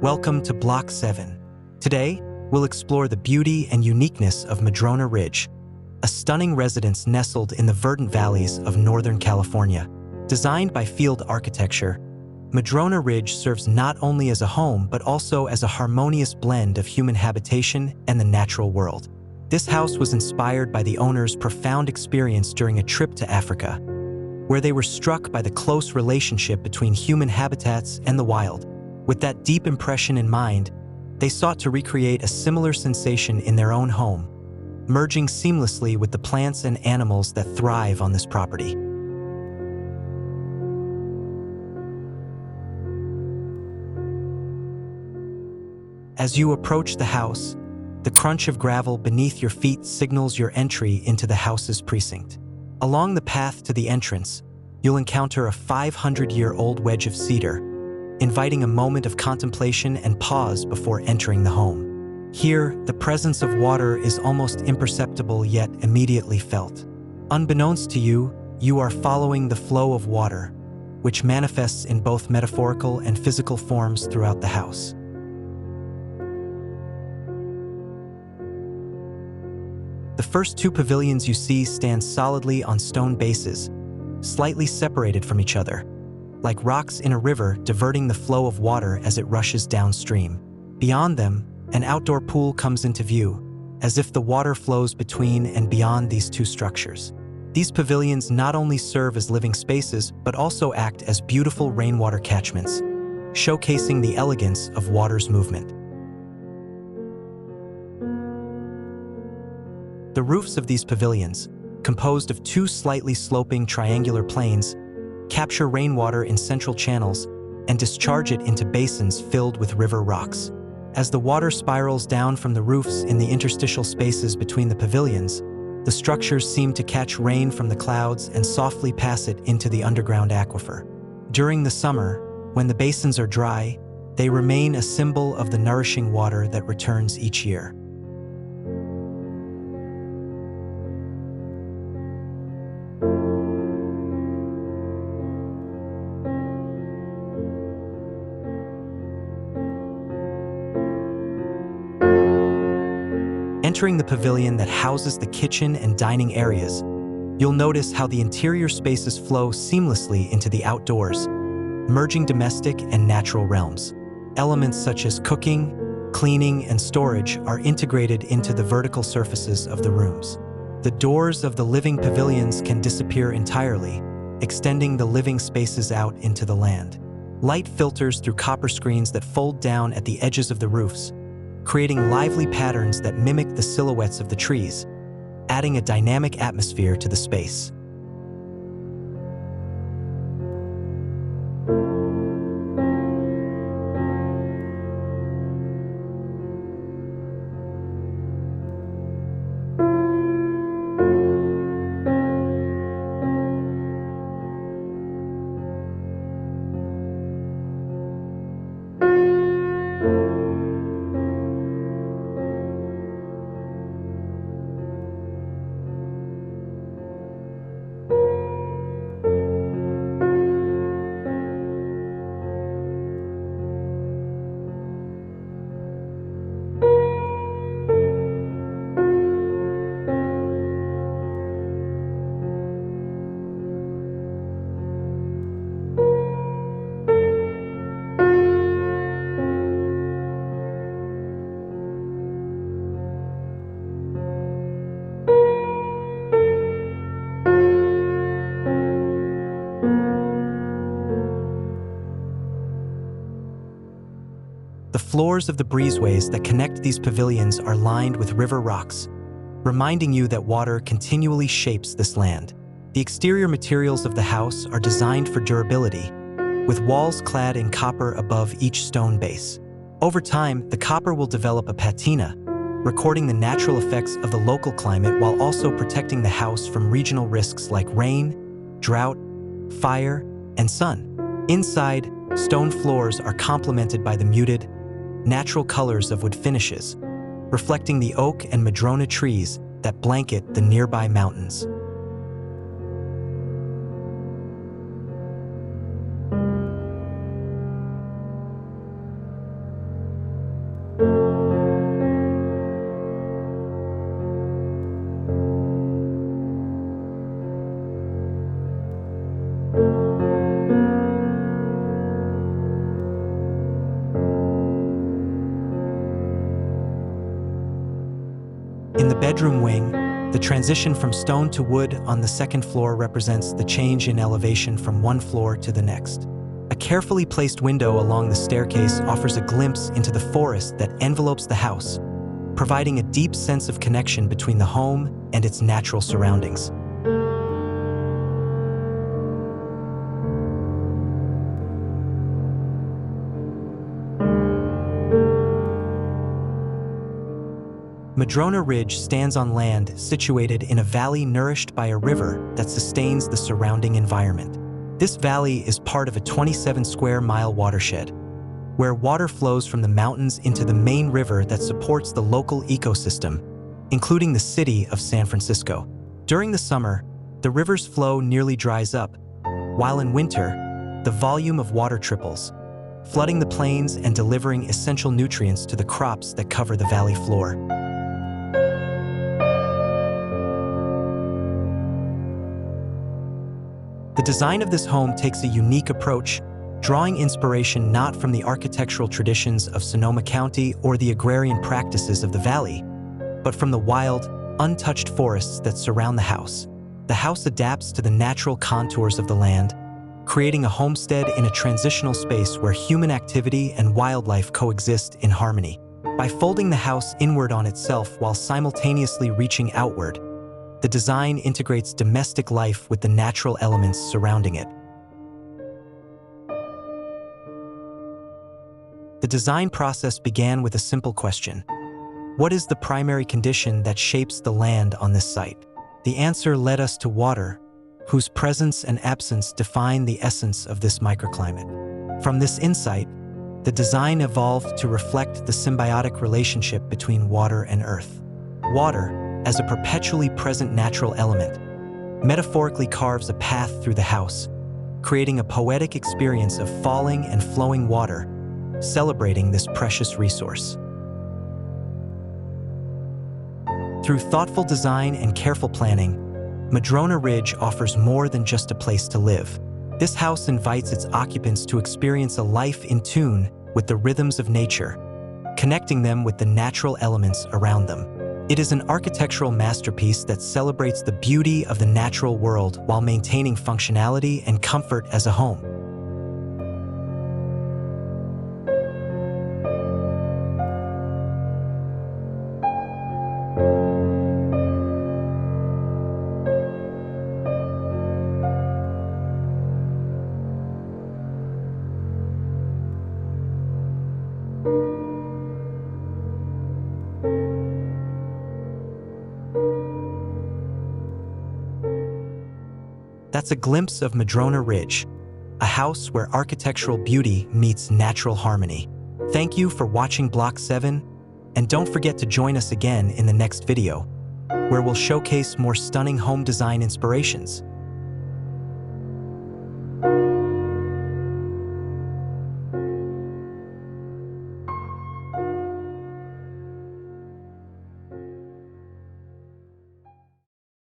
Welcome to Block 7. Today, we'll explore the beauty and uniqueness of Madrone Ridge, a stunning residence nestled in the verdant valleys of Northern California. Designed by Field Architecture, Madrone Ridge serves not only as a home but also as a harmonious blend of human habitation and the natural world. This house was inspired by the owner's profound experience during a trip to Africa, where they were struck by the close relationship between human habitats and the wild. With that deep impression in mind, they sought to recreate a similar sensation in their own home, merging seamlessly with the plants and animals that thrive on this property. As you approach the house, the crunch of gravel beneath your feet signals your entry into the house's precinct. Along the path to the entrance, you'll encounter a 500-year-old wedge of cedar, inviting a moment of contemplation and pause before entering the home. Here, the presence of water is almost imperceptible yet immediately felt. Unbeknownst to you, you are following the flow of water, which manifests in both metaphorical and physical forms throughout the house. The first two pavilions you see stand solidly on stone bases, slightly separated from each other, like rocks in a river diverting the flow of water as it rushes downstream. Beyond them, an outdoor pool comes into view, as if the water flows between and beyond these two structures. These pavilions not only serve as living spaces, but also act as beautiful rainwater catchments, showcasing the elegance of water's movement. The roofs of these pavilions, composed of two slightly sloping triangular planes, capture rainwater in central channels and discharge it into basins filled with river rocks. As the water spirals down from the roofs in the interstitial spaces between the pavilions, the structures seem to catch rain from the clouds and softly pass it into the underground aquifer. During the summer, when the basins are dry, they remain a symbol of the nourishing water that returns each year. Entering the pavilion that houses the kitchen and dining areas, you'll notice how the interior spaces flow seamlessly into the outdoors, merging domestic and natural realms. Elements such as cooking, cleaning, and storage are integrated into the vertical surfaces of the rooms. The doors of the living pavilions can disappear entirely, extending the living spaces out into the land. Light filters through copper screens that fold down at the edges of the roofs, creating lively patterns that mimic the silhouettes of the trees, adding a dynamic atmosphere to the space. The floors of the breezeways that connect these pavilions are lined with river rocks, reminding you that water continually shapes this land. The exterior materials of the house are designed for durability, with walls clad in copper above each stone base. Over time, the copper will develop a patina, recording the natural effects of the local climate while also protecting the house from regional risks like rain, drought, fire, and sun. Inside, stone floors are complemented by the muted, natural colors of wood finishes, reflecting the oak and Madrona trees that blanket the nearby mountains. bedroom wing, the transition from stone to wood on the second floor represents the change in elevation from one floor to the next. A carefully placed window along the staircase offers a glimpse into the forest that envelopes the house, providing a deep sense of connection between the home and its natural surroundings. Madrone Ridge stands on land situated in a valley nourished by a river that sustains the surrounding environment. This valley is part of a 27-square-mile watershed, where water flows from the mountains into the main river that supports the local ecosystem, including the city of San Francisco. During the summer, the river's flow nearly dries up, while in winter, the volume of water triples, flooding the plains and delivering essential nutrients to the crops that cover the valley floor. The design of this home takes a unique approach, drawing inspiration not from the architectural traditions of Sonoma County or the agrarian practices of the valley, but from the wild, untouched forests that surround the house. The house adapts to the natural contours of the land, creating a homestead in a transitional space where human activity and wildlife coexist in harmony. By folding the house inward on itself while simultaneously reaching outward, the design integrates domestic life with the natural elements surrounding it. The design process began with a simple question: what is the primary condition that shapes the land on this site? The answer led us to water, whose presence and absence define the essence of this microclimate. From this insight, the design evolved to reflect the symbiotic relationship between water and earth. Water, as a perpetually present natural element, metaphorically carves a path through the house, creating a poetic experience of falling and flowing water, celebrating this precious resource. Through thoughtful design and careful planning, Madrone Ridge offers more than just a place to live. This house invites its occupants to experience a life in tune with the rhythms of nature, connecting them with the natural elements around them. It is an architectural masterpiece that celebrates the beauty of the natural world while maintaining functionality and comfort as a home. That's a glimpse of Madrone Ridge, a house where architectural beauty meets natural harmony. Thank you for watching Block 7, and don't forget to join us again in the next video, where we'll showcase more stunning home design inspirations.